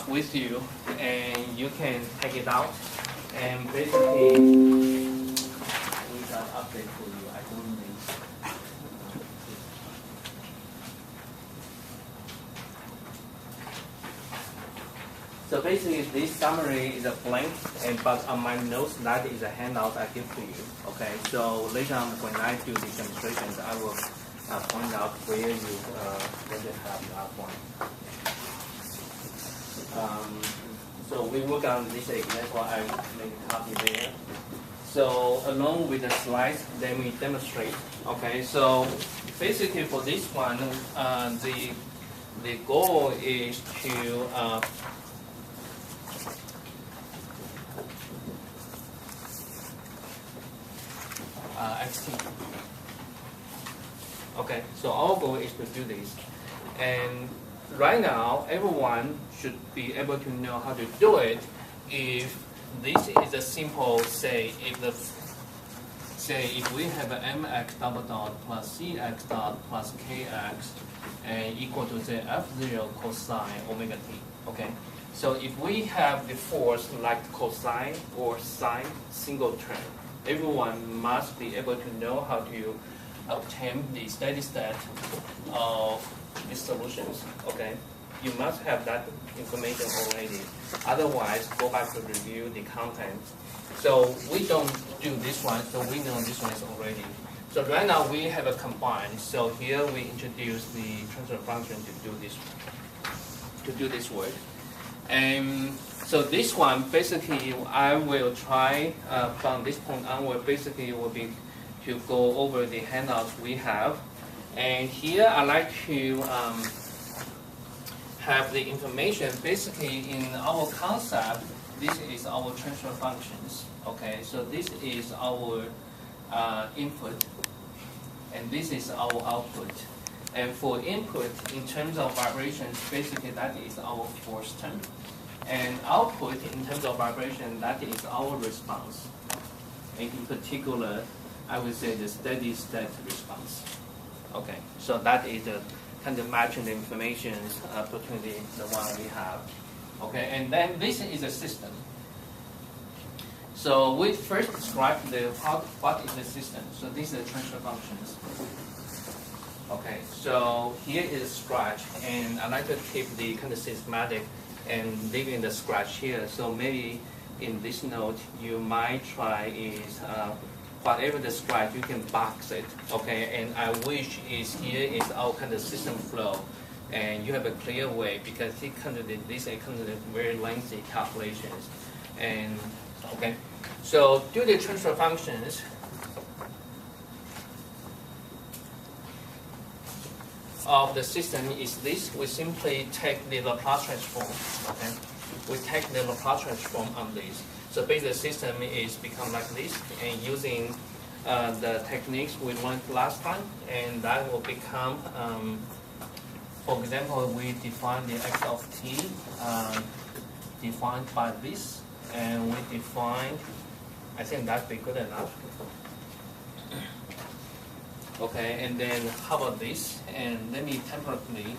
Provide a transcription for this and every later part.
with you, and you can take it out. And basically, we got update for you. I don't need. So basically, this summary is a blank, but on my notes, that is a handout I give to you. Okay, so later on when I do the demonstrations, I will point out where you going to have that one. So we work on this example. I make a copy there. So along with the slides, then we demonstrate. Okay, so basically for this one, the goal is to XT. Okay, so our goal is to do this, and right now everyone should be able to know how to do it. If this is a simple if we have an mx double dot plus cx dot plus kx and equal to the f0 cosine omega t. Okay, so if we have the force like cosine or sine single term, everyone must be able to know how to obtain the steady state of these solutions. Okay, you must have that information already. Otherwise, go back to review the content. So we don't do this one, so we know this one is already. So right now we have a combined. So here we introduce the transfer function to do this work. And so this one basically I will try from this point onward. Basically will be to go over the handouts we have. And here I like to have the information basically in our concept. This is our transfer functions. Okay, so this is our input, and this is our output. And for input, in terms of vibrations, basically that is our force term. And output, in terms of vibration, that is our response. And in particular, I would say the steady state response. Okay, so that is the kind of matching the information between the one we have. Okay, and then this is a system. So we first describe what is the system. So these are the transfer functions. Okay, so here is scratch, and I like to keep the kind of systematic and leaving the scratch here. So maybe in this note, you might try is whatever the scratch, you can box it. Okay, and I wish is here is our kind of system flow, and you have a clear way because it kind of these are kind of very lengthy calculations. And okay, so do the transfer functions. Of the system is this. We simply take the Laplace transform. Okay, we take the Laplace transform on this. So basically, the system is become like this, and using the techniques we learned last time, and that will become. For example, we define the x of t defined by this, and we define. I think that'd be good enough. Okay, and then how about this? And let me temporarily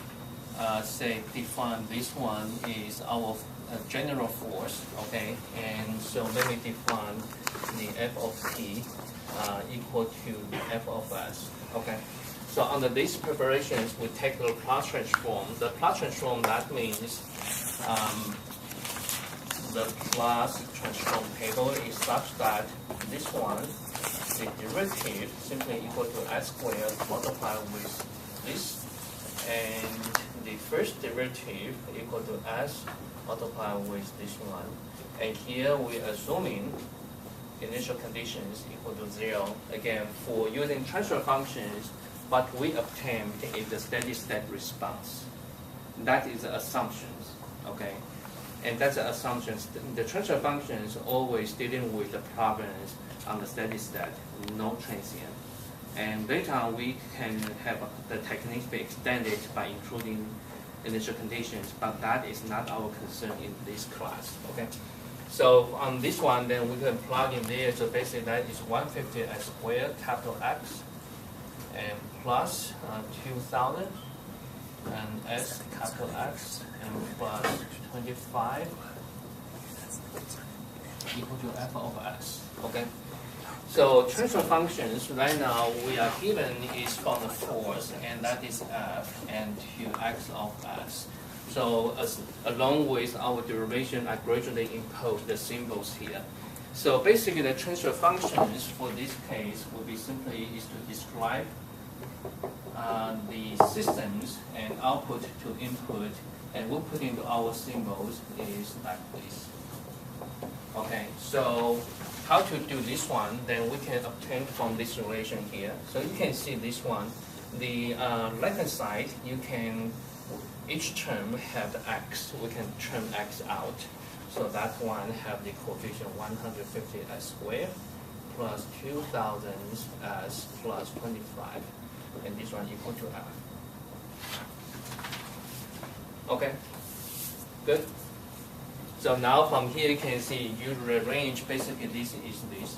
say define this one is our general force. Okay, and so let me define the f of t equal to f of s. Okay, so under these preparations, we take the Laplace transform. The Laplace transform, that means the Laplace transform table is such that this one, the derivative simply equal to s squared multiplied with this, and the first derivative equal to s multiplied with this one. And here we assuming initial conditions equal to 0. Again, for using transfer functions, what we obtain is the steady state response. That is the assumptions. Okay, and that's the assumptions. The transfer functions always dealing with the problems on the steady state, no transient. And later on, we can have the techniques be extended by including initial conditions, but that is not our concern in this class. Okay. So on this one, then we can plug in there. So basically, that is 150 x squared capital X, and plus 2,000 and S capital X and plus 25 equal to f of s. Okay. So transfer functions right now we are given is from the force, and that is f and to x of s. So along with our derivation, I gradually impose the symbols here. So basically, the transfer functions for this case would be simply is to describe the systems and output to input, and we'll put into our symbols is like this. Okay, so how to do this one, then we can obtain from this relation here. So you can see this one. The left-hand side, you can, each term have the x. We can term x out. So that one have the coefficient 150 s squared plus 2000 s plus 25. And this one equal to f. Okay, good. So now from here you can see you rearrange basically this is this.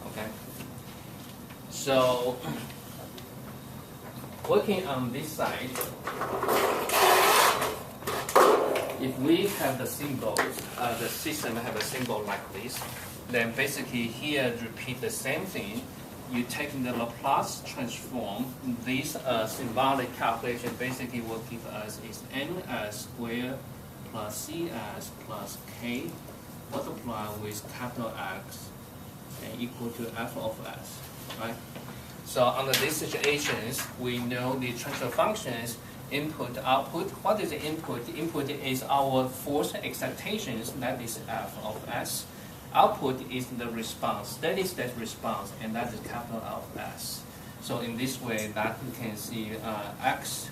Okay. So working on this side, if we have the symbols, the system have a symbol like this, then basically here repeat the same thing. You take the Laplace transform, this symbolic calculation basically will give us is ns squared plus cs plus k multiplied with capital X and equal to f of s, right? So under these situations, we know the transfer functions input, output. What is the input? The input is our force excitations, that is f of s. Output is the response, that is that response, and that is capital of s. So in this way, that you can see x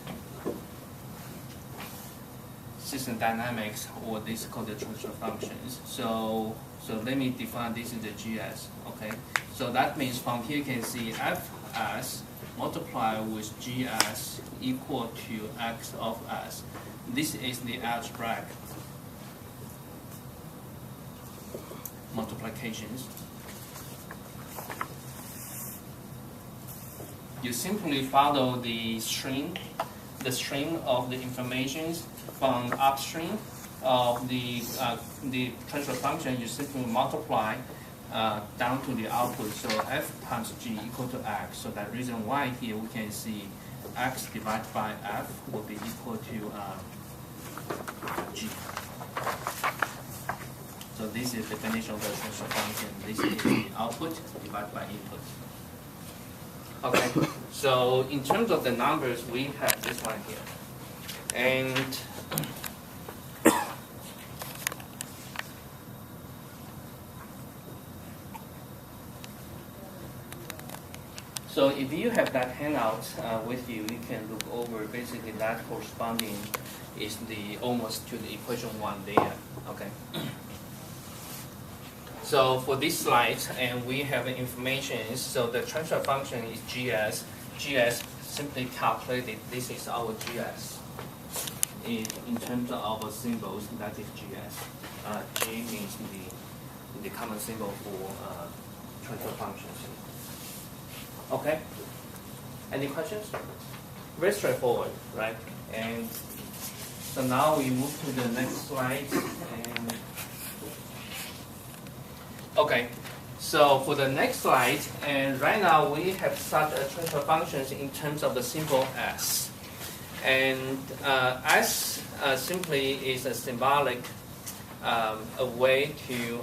system dynamics, or this is called the transfer functions. So let me define this in the GS. Okay, so that means from here you can see fs multiplied with gs equal to x of s. This is the algebraic multiplications. You simply follow the string of the informations from upstream of the transfer function. You simply multiply down to the output. So f times g equal to x. So that reason why here we can see x divided by f will be equal to g. So this is the definition of the transfer function. This is the output divided by input. Okay, so in terms of the numbers, we have this one here. And so if you have that handout with you, you can look over basically that corresponding is the almost to the equation 1 there. Okay. So for this slide, and we have information, so the transfer function is GS. GS simply calculated, this is our GS. In terms of our symbols, that is GS. G means the common symbol for transfer functions. Okay? Any questions? Very straightforward, right? And so now we move to the next slide. And okay, so for the next slide, and right now we have such transfer functions in terms of the symbol S. And S simply is a symbolic a way to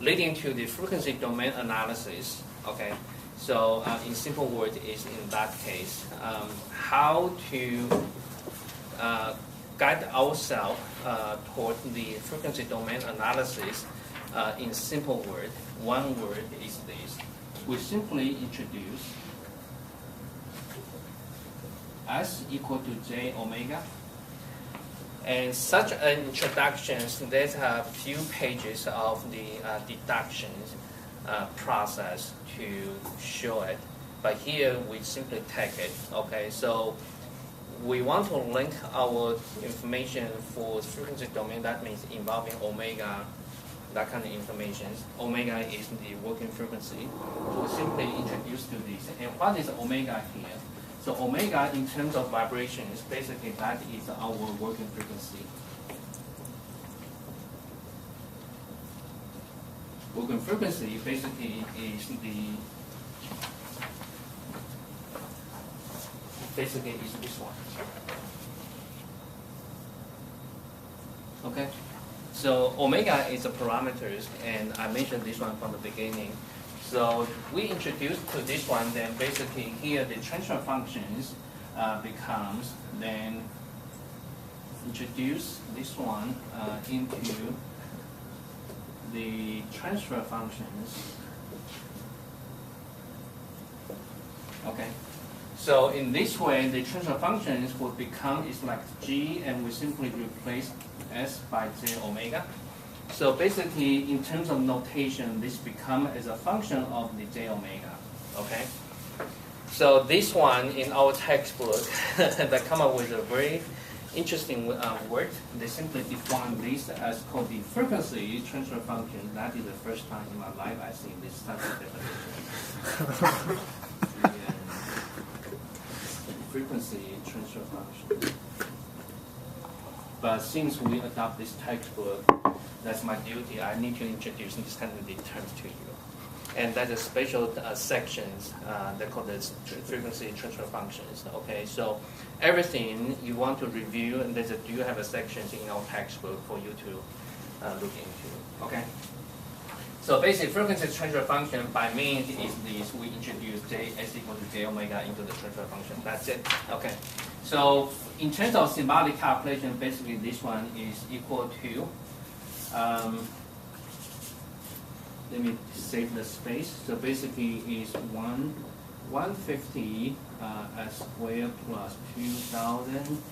leading to the frequency domain analysis. Okay, so in simple words is in that case how to guide ourselves toward the frequency domain analysis in simple word. One word is this. We simply introduce S equal to J omega. And such an introduction, there's a few pages of the deduction process to show it. But here we simply take it. Okay, so we want to link our information for frequency domain, that means involving omega that kind of information. Omega is the working frequency. We simply introduce to this. And what is omega here? So omega in terms of vibrations, basically that is our working frequency. Working frequency basically is this one. Okay, so omega is the parameters, and I mentioned this one from the beginning. So we introduced to this one, then basically here the transfer functions becomes, then introduce this one into the transfer functions. Okay. So in this way, the transfer functions will become is like G, and we simply replace S by J omega. So basically, in terms of notation, this become as a function of the J omega. Okay. So this one in our textbook, they come up with a very interesting word. They simply define this as called the frequency transfer function. That is the first time in my life I see this type of definition. Frequency transfer function. But since we adopt this textbook, that's my duty. I need to introduce this kind of terms to you. And that's a special sections they call this frequency transfer functions. Okay, so everything you want to review, and do you have a sections in our textbook for you to look into? Okay. So basic frequency transfer function by means is this. We introduce J S equal to J omega into the transfer function. That's it. Okay. So in terms of symbolic calculation, basically this one is equal to. Let me save the space. So basically is 150 S squared plus 2000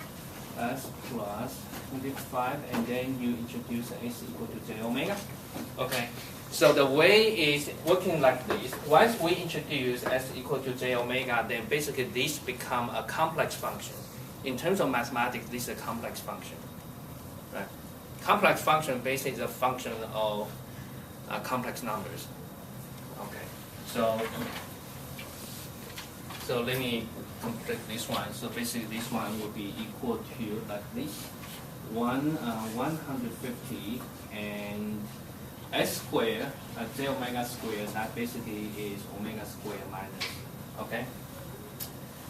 S plus 25, and then you introduce S equal to J omega. Okay. So the way is working like this. Once we introduce S equal to J omega, then basically this become a complex function. In terms of mathematics, this is a complex function. Right? Complex function basically is a function of complex numbers. Okay. So let me complete this one. So basically this one will be equal to like this. 150 and S squared, J omega squared, that basically is omega squared minus, okay?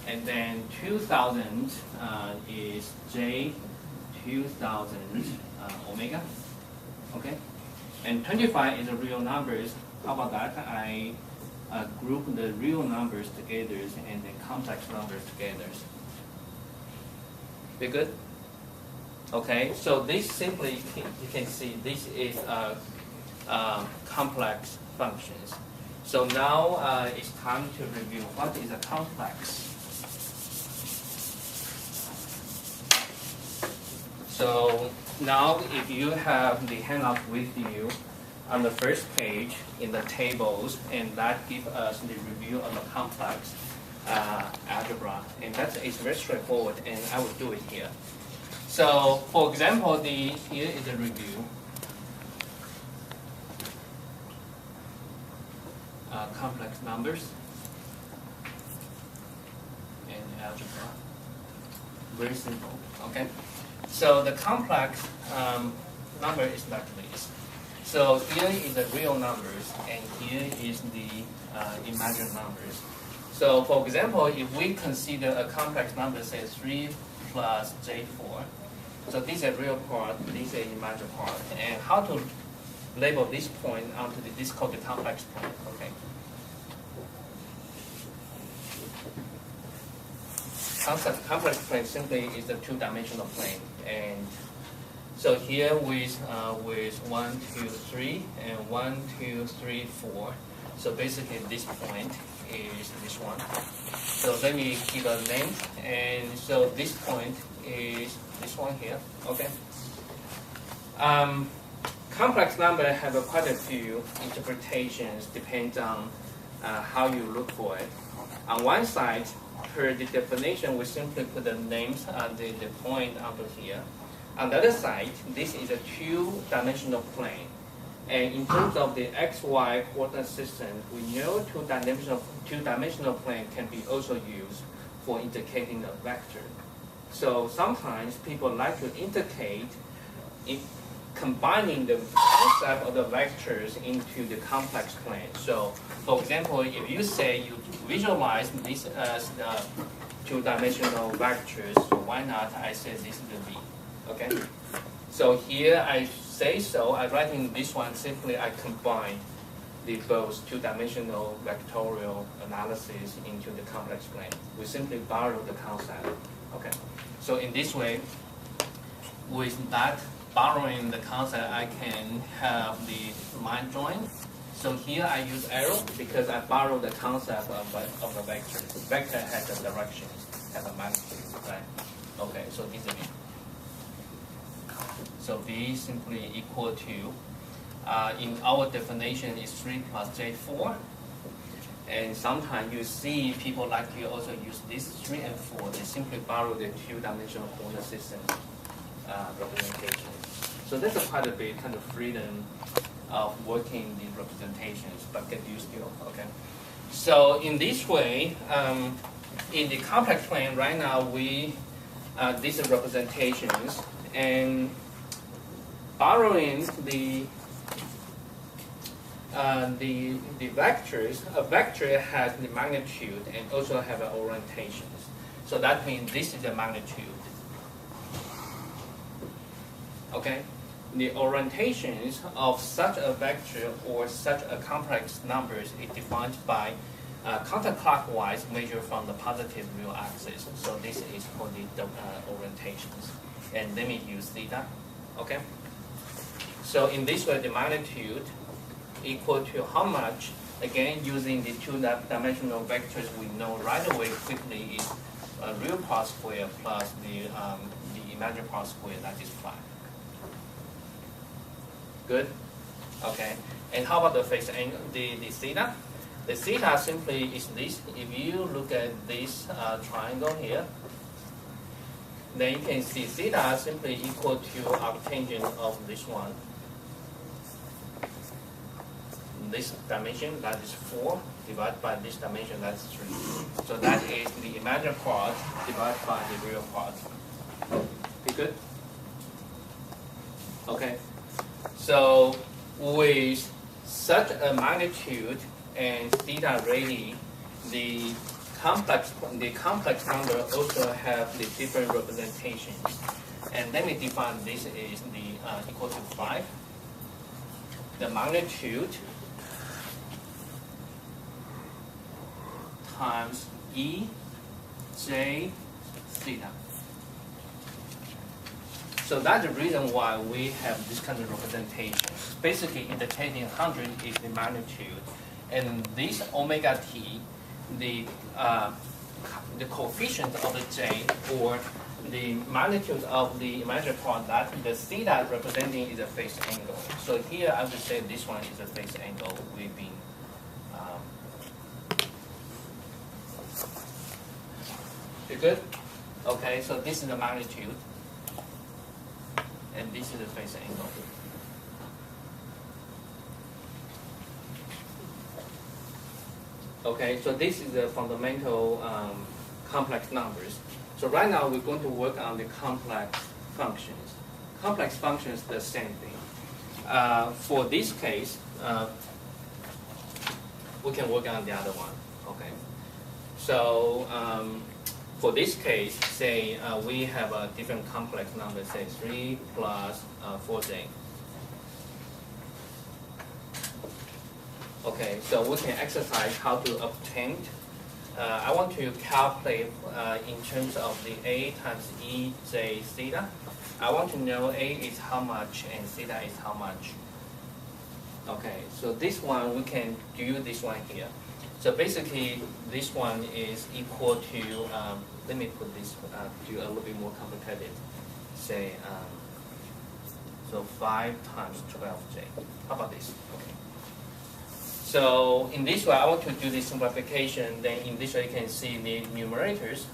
And then 2000 is J 2000 omega, okay? And 25 is the real numbers. How about that? I group the real numbers together and the complex numbers together. Be good? Okay, so this simply, you can see this is complex functions. So now it's time to review what is a complex. So now if you have the handout with you on the first page in the tables, and that gives us the review of the complex algebra, and it's very straightforward, and I will do it here. So for example, here is a review. Complex numbers and algebra. Very simple. Okay. So the complex number is like this. So here is the real numbers, and here is the imaginary numbers. So for example, if we consider a complex number, say 3 plus J4, so this is a real part, this is an imaginary part, and how to label this point onto this is called the complex point. Okay. Complex plane simply is the two-dimensional plane, and so here with 1, 2, 3, and 1, 2, 3, 4. So basically, this point is this one. So let me give a name, and so this point is this one here. Okay. Complex number have quite a few interpretations, depends on how you look for it. On one side, per the definition, we simply put the names on the point onto here. On the other side, this is a two-dimensional plane. And in terms of the XY coordinate system, we know two-dimensional plane can be also used for indicating a vector. So sometimes people like to indicate combining the concept of the vectors into the complex plane. So, for example, if you say you visualize this as two-dimensional vectors, so why not I say this is the V, okay? So here I say so, I write in this one, simply I combine the both two-dimensional vectorial analysis into the complex plane. We simply borrow the concept, okay? So in this way, with that borrowing the concept, I can have the line join. So here I use arrow because I borrow the concept of a vector. The vector has a direction, has a magnitude, right? Okay, so this is V. So V simply equal to, in our definition, is 3 plus J 4. And sometimes you see people like to also use this 3 and 4. They simply borrow the two-dimensional coordinate system representation. So there's quite a bit kind of freedom of working the representations, but get used to, okay? So in this way, in the complex plane right now, these are representations, and borrowing the vectors, a vector has the magnitude and also have an orientations. So that means this is the magnitude. Okay? The orientations of such a vector or such a complex numbers is defined by counterclockwise measure from the positive real axis. So this is for the orientations. And let me use theta. Okay? So in this way, the magnitude equal to how much, again, using the two-dimensional vectors we know right away quickly is real part square plus the imaginary part square, that is 5. Good? Okay. And how about the phase angle, the theta? The theta simply is this. If you look at this triangle here, then you can see theta simply equal to arctangent of this one. This dimension, that is 4, divided by this dimension, that's 3. So that is the imaginary part divided by the real part. Be good? Okay. So with such a magnitude and theta radius, the complex number also have the different representations. And let me define this is the equal to 5. The magnitude times E J theta. So that's the reason why we have this kind of representation. Basically, indicating 100 is the magnitude, and this omega t, the coefficient of the j, or the magnitude of the imaginary part, that the theta representing is a phase angle. So here I would say this one is a phase angle. We've been you good? Okay, so this is the magnitude. And this is the phase angle. Okay, so this is the fundamental complex numbers. So right now we're going to work on the complex functions. Complex functions, the same thing. For this case, we can work on the other one. Okay. So for this case, say we have a different complex number, say 3 plus 4j. Okay, so we can exercise how to obtain. I want to calculate in terms of the A times E J theta. I want to know A is how much and theta is how much. Okay, so this one we can do this one here. So basically, this one is equal to, let me put this to a little bit more complicated. Say, so 5 times 12j. How about this? Okay. So in this way, I want to do this simplification. Then in this way, you can see the numerators.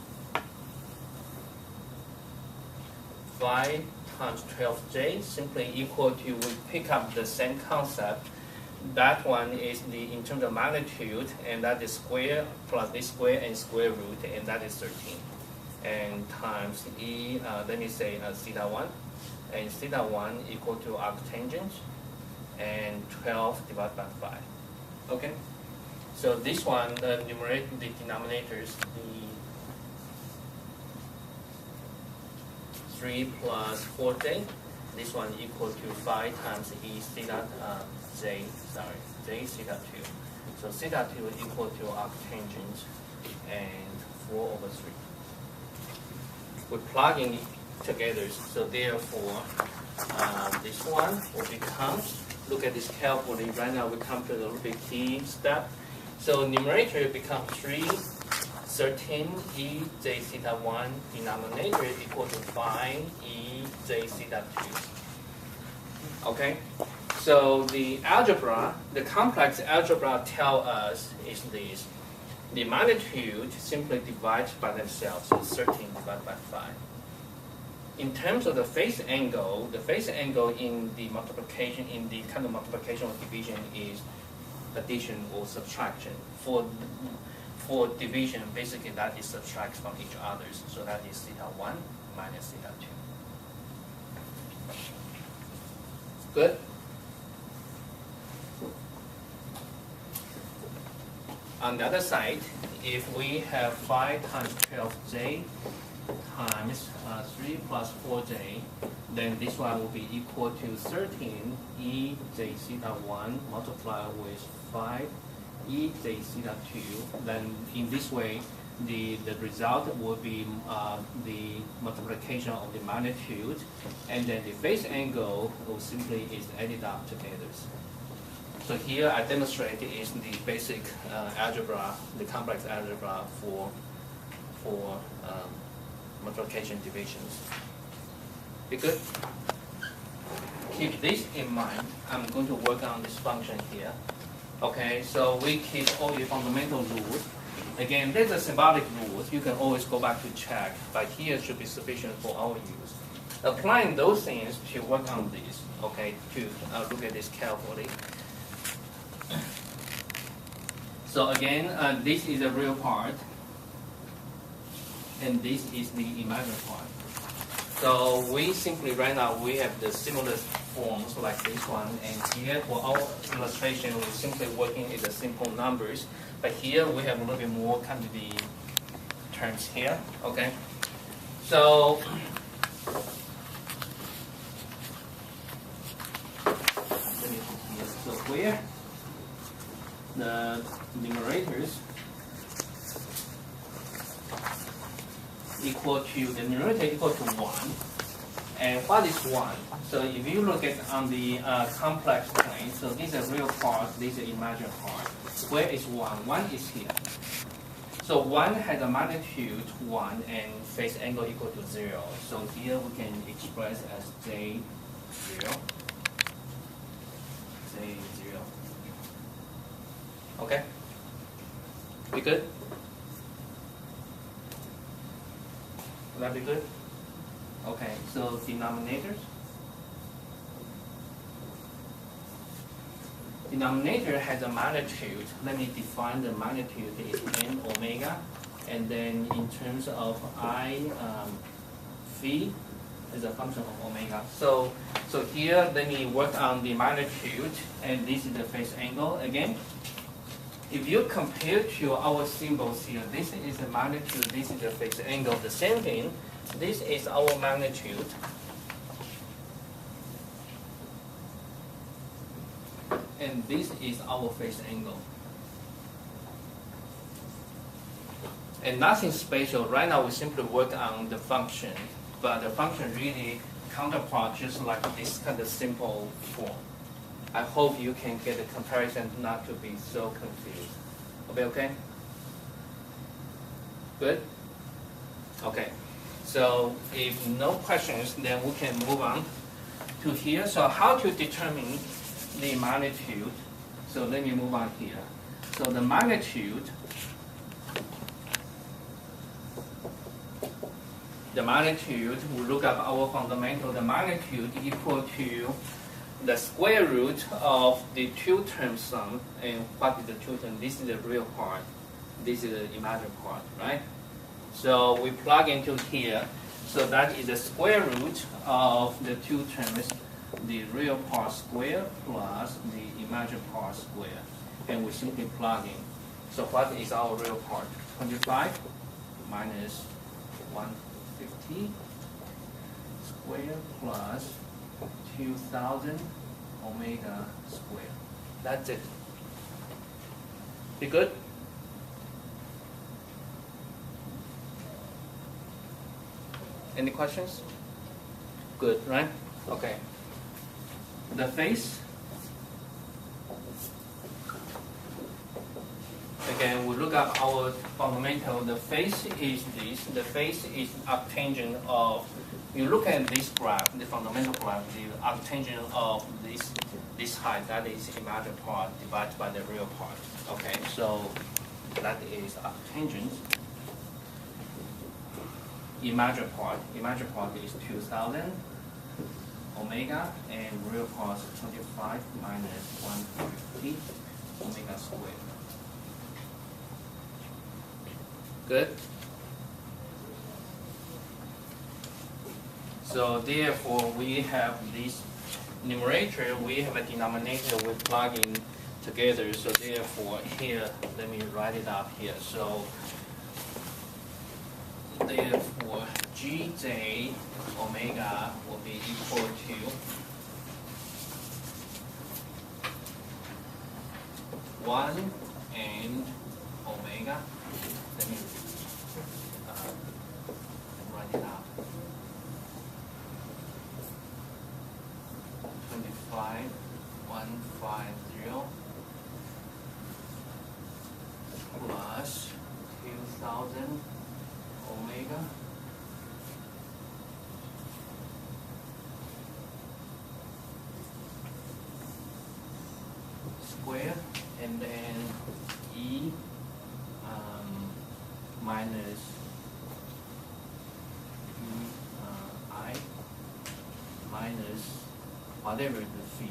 5 times 12j simply equal to, we pick up the same concept. That one is the in terms of magnitude, and that is square plus a square and square root, and that is 13. And times e, let me say theta 1, and theta 1 equal to arctangent, and 12 divided by 5. Okay? So this one, the numerator, the denominators, the 3 plus 4j, this one equal to 5 times e theta j theta 2. So theta 2 equal to arctangent and 4 over 3. We're plugging together, so therefore this one will become, look at this carefully, right now we come to the little bit key step. So numerator becomes 3, 13 e j theta 1, denominator equal to 5 e j theta 2. Okay? So the algebra, the complex algebra tell us is this. The magnitude simply divides by themselves, so 13 divided by 5. In terms of the phase angle in the multiplication, in the kind of multiplication or division is addition or subtraction. For division, basically that is subtract from each other. So that is theta 1 minus theta 2. Good? On the other side, if we have 5 times 12j times 3 plus 4j, then this one will be equal to 13 e j theta 1 multiplied with 5 e j theta 2. Then in this way, the result will be the multiplication of the magnitude, and then the phase angle will simply is added up together. So here I demonstrate is the basic algebra, the complex algebra for multiplication divisions. Be good? Keep this in mind. I'm going to work on this function here. Okay, so we keep all the fundamental rules. Again, there's a symbolic rules. You can always go back to check, but here should be sufficient for our use. Applying those things to work on this, okay, to look at this carefully. So again, this is the real part, and this is the imaginary part. So we simply, right now, we have the similar forms like this one, and here for our illustration, we're simply working with the simple numbers, but here we have a little bit more kind of the terms here, okay? So, let me put here. So where the numerators equal to, the numerator equal to 1. And what is 1? So if you look at on the complex plane, so this is a real part, this is imaginary part. Where is 1? 1 is here. So 1 has a magnitude 1 and phase angle equal to 0. So here we can express as J0. J0. Okay? We good? Will that be good? Okay, so denominators. Denominator has a magnitude. Let me define the magnitude is n omega, and then in terms of I phi is a function of omega. So here let me work on the magnitude, and this is the phase angle again. If you compare to our symbols here, this is the magnitude, this is the phase angle. The same thing, this is our magnitude. And this is our phase angle. And nothing special. Right now we simply work on the function, but the function really counterpart just like this kind of simple form. I hope you can get the comparison not to be so confused. Okay? Good? Okay. So if no questions, then we can move on to here. So how to determine the magnitude? So let me move on here. So the magnitude the magnitude, we look up our fundamental, the magnitude equal to the square root of the two-term sum. And what is the two-term? This is the real part. This is the imaginary part, right? So we plug into here. So that is the square root of the two terms, the real part square plus the imaginary part square. And we simply plug in. So what is our real part? 25 minus 150 square plus 2000 omega square. That's it. You good? Any questions? Good, right? Okay. The face. Again, we look at our fundamental. The face is this. The face is arctangent of. You look at this graph, the fundamental graph, the arctangent of this height. That is imaginary part divided by the real part. Okay, so that is arctangent. Imaginary part is 2000 omega, and real part is 25 minus 150 omega squared. Good? So therefore we have this numerator, we have a denominator, we plug in together. So therefore here, let me write it up here. So therefore Gj omega will be equal to 1 and omega. Let me write it out. 25, 150 plus 2000 omega square, and then E minus I minus whatever the phi,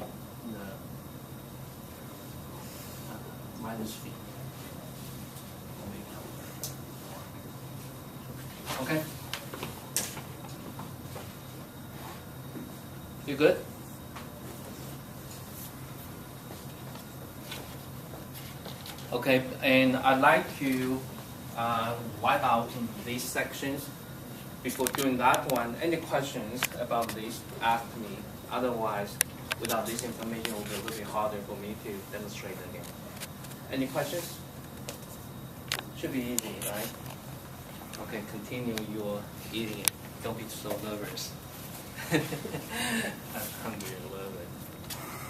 minus phi omega. Okay? You good? Okay, and I'd like to wipe out these sections. Before doing that one, any questions about this, ask me. Otherwise, without this information, it will be really harder for me to demonstrate again. Any questions? Should be easy, right? Okay, continue your eating. Don't be so nervous. I'm hungry a little bit.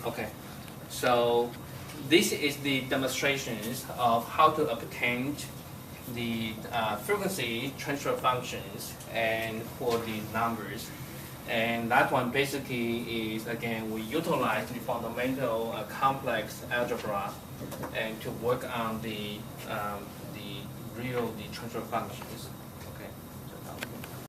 Okay, so this is the demonstrations of how to obtain the frequency transfer functions and for the numbers. And that one basically is, again, we utilize the fundamental complex algebra and to work on the transfer functions.